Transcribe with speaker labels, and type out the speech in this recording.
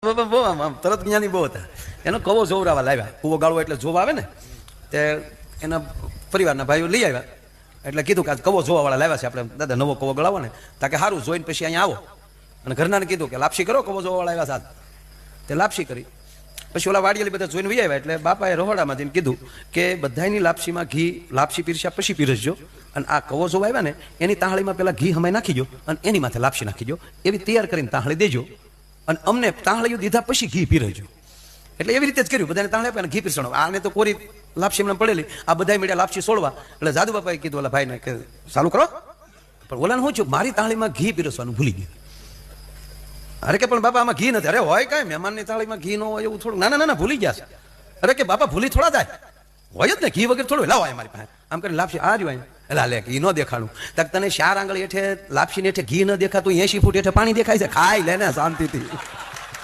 Speaker 1: બહુ આમ તરત જ્ઞાની બહુ હતા. એનો કવો જોવરાવા લાવ્યા. કૂવો ગાળવો એટલે જોવા આવે ને, તે એના પરિવારના ભાઈઓ લઈ આવ્યા. એટલે કીધું કે આજ કવો જોવાવાળા લાવ્યા છે, આપણે દાદા નવો કવો ગળાવો ને. તાકે સારું જોઈને પછી અહીંયા આવો. અને ઘરનાને કીધું કે લાપસી કરો, કવો જોવાવાળા આવ્યા સાત. તે લાપસી કરી. પછી ઓલા વાડિયાલી બધા જોઈને વહી આવ્યા. એટલે બાપાએ રહોડામાં જઈને કીધું કે બધાની લાપસીમાં ઘી, લાપસી પીરસ્યા પછી પીરસજો, અને આ કવો જોવા આવ્યા ને એની તાંહળીમાં પેલા ઘી હમાઈ નાખી દો, અને એની માથે લાપસી નાખી દો. એવી તૈયાર કરીને તાંહળી દેજો, અને અમને તાંહળીઓ દીધા પછી ઘી પીરસજો. એટલે એવી રીતે જ કર્યું. બધાને તાંહળી આપે અને ઘી પીરસણો. આને તો કોરી લાપસી એમને પડેલી. આ બધા મીડિયા લાપસી સોળવા. એટલે જાદુ બાપાએ કીધું ઓલા ભાઈને કે ચાલુ કરો. પણ ઓલાને શું થયું, મારી તાંહળીમાં ઘી પીરસવાનું ભૂલી ગયું. અરે કે પણ બાપા આમાં ઘી નથી. અરે હોય કાંઈ, મહેમાનની થાળીમાં ઘી ન હોય એવું થોડું. ના ના ભૂલી ગયા છે. અરે કે બાપા ભૂલી થોડા જાય, હોય જ ને ઘી વગર થોડું લાવો મારી પાસે. આમ કરીને લાપસી આ જ હોય. એટલે લે ઘી ન દેખાડું. તક તને 4 આંગળી હેઠે લાપસી ને હેઠે ઘી ન દેખાતું, 80 ફૂટ હેઠે પાણી દેખાય છે. ખાઈ લે ને શાંતિથી.